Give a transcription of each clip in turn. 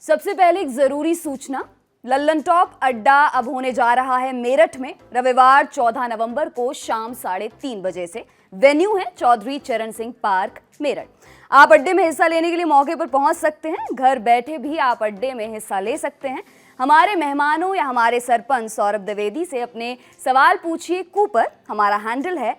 सबसे पहले एक जरूरी सूचना, लल्लन टॉप अड्डा अब होने जा रहा है मेरठ में रविवार 14 नवंबर को शाम 3:30 बजे से। वेन्यू है चौधरी चरण सिंह पार्क मेरठ। आप अड्डे में हिस्सा लेने के लिए मौके पर पहुंच सकते हैं। घर बैठे भी आप अड्डे में हिस्सा ले सकते हैं। हमारे मेहमानों या हमारे सरपंच सौरभ द्विवेदी से अपने सवाल पूछिए कूपर। हमारा हैंडल है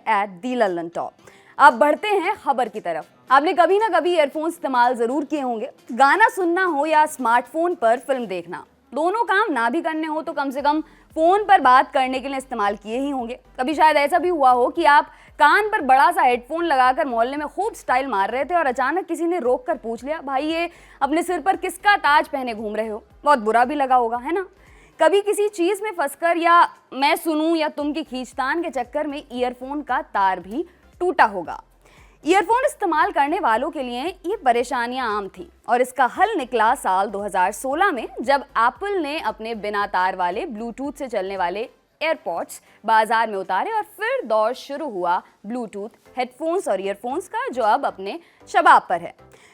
@lallantop। अब बढ़ते हैं खबर की तरफ। आपने कभी ना कभी ईयरफोन इस्तेमाल जरूर किए होंगे। गाना सुनना हो या स्मार्टफोन पर फिल्म देखना, दोनों काम ना भी करने हो तो कम से कम फोन पर बात करने के लिए इस्तेमाल किए ही होंगे। कभी शायद ऐसा भी हुआ हो कि आप कान पर बड़ा सा हेडफोन लगाकर मोहल्ले में खूब स्टाइल मार रहे थे और अचानक किसी ने रोक कर पूछ लिया, भाई ये अपने सिर पर किसका ताज पहने घूम रहे हो? बहुत बुरा भी लगा होगा, है ना? कभी किसी चीज में फंसकर या मैं सुनूं या तुम की खींचतान के चक्कर में ईयरफोन का तार भी टूटा होगा। ईयरफोन इस्तेमाल करने वालों के लिए ये परेशानियां आम थी और इसका हल निकला साल 2016 में, जब एप्पल ने अपने बिना तार वाले ब्लूटूथ से चलने वाले एयरपॉड्स बाजार में उतारे और फिर दौर शुरू हुआ ब्लूटूथ हेडफोन्स और ईयरफोन्स का, जो अब अपने शबाब पर है।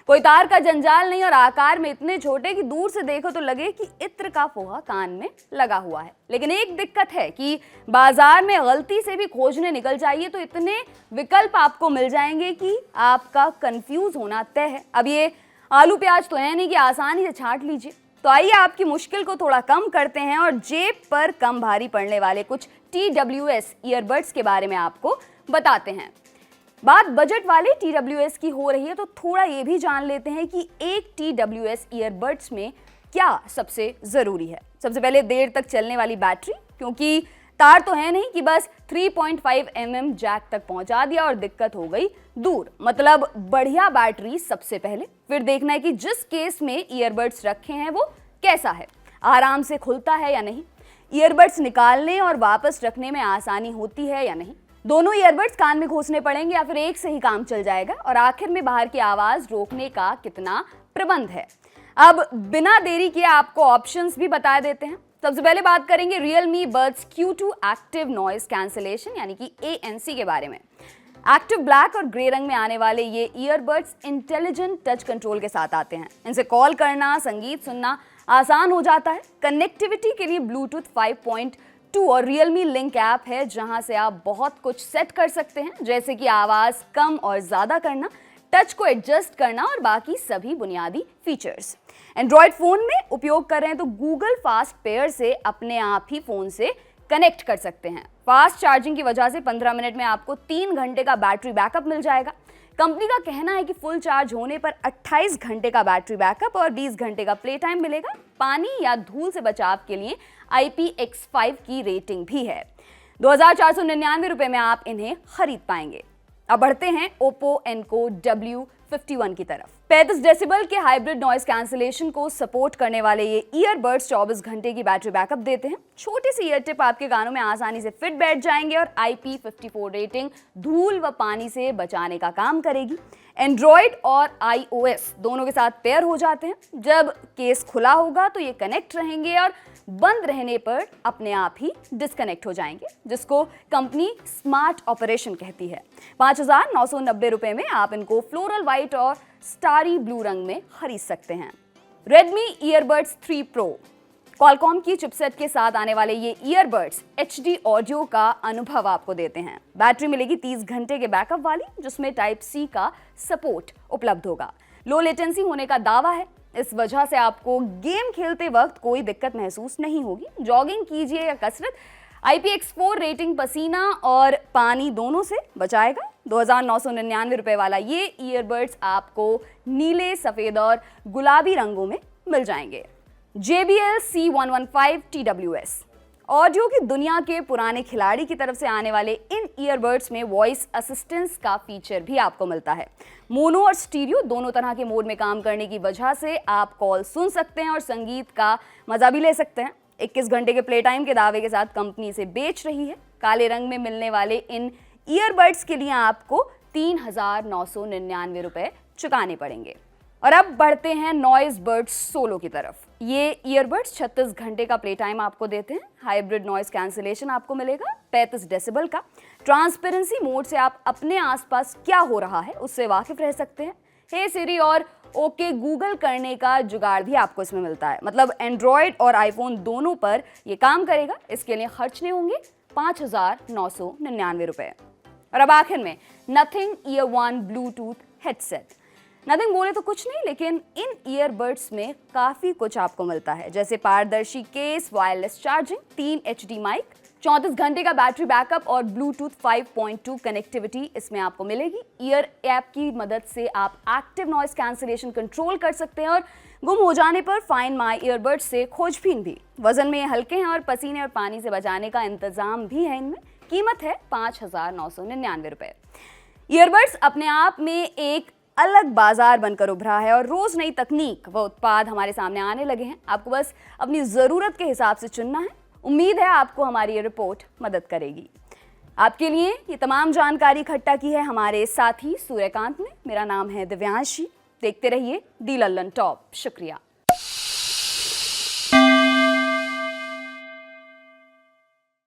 कोई तार का जंजाल नहीं और आकार में इतने छोटे कि दूर से देखो तो लगे कि इत्र का फोहा कान में लगा हुआ है। लेकिन एक दिक्कत है कि बाजार में गलती से भी खोजने निकल जाइए तो इतने विकल्प आपको मिल जाएंगे कि आपका कंफ्यूज होना तय है। अब ये आलू प्याज तो है नहीं कि आसानी से छांट लीजिए। तो आइए आपकी मुश्किल को थोड़ा कम करते हैं और जेब पर कम भारी पड़ने वाले कुछ TWS ईयरबड्स के बारे में आपको बताते हैं। बात बजट वाले TWS की हो रही है तो थोड़ा ये भी जान लेते हैं कि एक TWS ईयरबड्स में क्या सबसे जरूरी है। सबसे पहले देर तक चलने वाली बैटरी, क्योंकि तार तो है नहीं कि बस 3.5 mm जैक तक पहुंचा दिया और दिक्कत हो गई दूर। मतलब बढ़िया बैटरी सबसे पहले, फिर देखना है कि जिस केस में ईयरबड्स रखे हैं वो कैसा है, आराम से खुलता है या नहीं, ईयरबड्स निकालने और वापस रखने में आसानी होती है या नहीं, दोनों ईयरबड्स कान में घुसने पड़ेंगे या फिर एक से ही काम चल जाएगा, और आखिर में बाहर की आवाज रोकने का कितना प्रबंध है। अब बिना देरी किए आपको ऑप्शंस भी बता देते हैं। सबसे पहले बात करेंगे Realme Buds Q2 active noise cancellation यानी कि ANC के बारे में। एक्टिव ब्लैक और ग्रे रंग में आने वाले ये ईयरबड्स इंटेलिजेंट टच कंट्रोल के साथ आते हैं। इनसे कॉल करना, संगीत सुनना आसान हो जाता है। कनेक्टिविटी के लिए ब्लूटूथ 5.2 और Realme लिंक ऐप है, जहां से आप बहुत कुछ सेट कर सकते हैं, जैसे कि आवाज कम और ज्यादा करना, टच को एडजस्ट करना और बाकी सभी बुनियादी फीचर्स। एंड्रॉयड फोन में उपयोग कर रहे हैं तो गूगल फास्ट पेयर से अपने आप ही फोन से कनेक्ट कर सकते हैं। फास्ट चार्जिंग की वजह से 15 मिनट में आपको 3 घंटे का बैटरी बैकअप मिल जाएगा। कंपनी का कहना है कि फुल चार्ज होने पर 28 घंटे का बैटरी बैकअप और 20 घंटे का प्ले टाइम मिलेगा। पानी या धूल से बचाव के लिए IPX5 की रेटिंग भी है। 2499 रुपए में आप इन्हें खरीद पाएंगे। अब बढ़ते हैं Oppo Enco W51 की तरफ। 35 डेसिबल के हाइब्रिड नॉइज कैंसिलेशन को सपोर्ट करने वाले ये ईयरबड्स 24 घंटे की बैटरी बैकअप देते हैं। छोटी सी ईयर टिप आपके कानों में आसानी से फिट बैठ जाएंगे और IP54 रेटिंग धूल व पानी से बचाने का काम करेगी। एंड्रॉयड और iOS दोनों के साथ पेयर हो जाते हैं। जब केस खुला होगा तो ये कनेक्ट रहेंगे और बंद रहने पर अपने आप ही डिस्कनेक्ट हो जाएंगे, जिसको कंपनी स्मार्ट ऑपरेशन कहती है। 5,990 रुपए में आप इनको फ्लोरल व्हाइट और स्टारी ब्लू रंग में खरीद सकते हैं। Redmi Earbuds 3 Pro क्वालकॉम की चिपसेट के साथ आने वाले ये ईयरबड्स HD ऑडियो का अनुभव आपको देते हैं। बैटरी मिलेगी 30 घंटे के बैकअप वाली, जिसमें Type-C का सपोर्ट उपलब्ध होगा। लो लेटेंसी होने का दावा है, इस वजह से आपको गेम खेलते वक्त कोई दिक्कत महसूस नहीं होगी। जॉगिंग कीजिए या कसरत, IPX4 रेटिंग पसीना और पानी दोनों से बचाएगा। 2,999 रुपए वाला ये ईयरबड्स आपको नीले, सफेद और गुलाबी रंगों में मिल जाएंगे। JBL C115 TWS ऑडियो की दुनिया के पुराने खिलाड़ी की तरफ से आने वाले इन ईयरबड्स में वॉइस असिस्टेंस का फीचर भी आपको मिलता है। मोनो और स्टीरियो दोनों तरह के मोड में काम करने की वजह से आप कॉल सुन सकते हैं और संगीत का मजा भी ले सकते हैं। 21 घंटे के प्ले टाइम के दावे के साथ कंपनी इसे बेच रही है। काले रंग में मिलने वाले इन ईयरबड्स के लिए आपको 3,999 रुपए चुकाने पड़ेंगे। और अब बढ़ते हैं नॉइज बर्ड्स सोलो की तरफ। ये ईयरबड्स 36 घंटे का प्ले टाइम आपको देते हैं। हाइब्रिड नॉइज कैंसिलेशन आपको मिलेगा 35 डेसिबल का। ट्रांसपेरेंसी मोड से आप अपने आसपास क्या हो रहा है उससे वाकिफ रह सकते हैं। हे सिरी और ओके गूगल करने का जुगाड़ भी आपको इसमें मिलता है। मतलब एंड्रॉयड और आईफोन दोनों पर ये काम करेगा। इसके लिए खर्चने होंगे 5,999 रुपए। और अब आखिर में nothing year one Bluetooth headset. Nothing बोले तो कुछ नहीं, लेकिन इन ईयरबड्स में काफ़ी कुछ आपको मिलता है, जैसे पारदर्शी case, wireless charging, 3 HD mic, 34 घंटे का बैटरी बैकअप और ब्लूटूथ 5.2 कनेक्टिविटी इसमें आपको मिलेगी। ईयर ऐप की मदद से आप एक्टिव नॉइस कैंसिलेशन कंट्रोल कर सकते हैं और गुम हो जाने पर फाइंड माई ईयरबड्स से खोजबीन भी। वजन में ये हल्के हैं और पसीने और पानी से बचाने का इंतजाम भी है इनमें। कीमत है 5,999 रुपए। ईयरबड्स अपने आप में एक अलग बाजार बनकर उभरा है और रोज नई तकनीक व उत्पाद हमारे सामने आने लगे हैं। आपको बस अपनी ज़रूरत के हिसाब से चुनना है। उम्मीद है आपको हमारी ये रिपोर्ट मदद करेगी। आपके लिए ये तमाम जानकारी इकट्ठा की है हमारे साथी सूर्यकांत ने। मेरा नाम है दिव्यांशी। देखते रहिए दी लल्लन टॉप। शुक्रिया।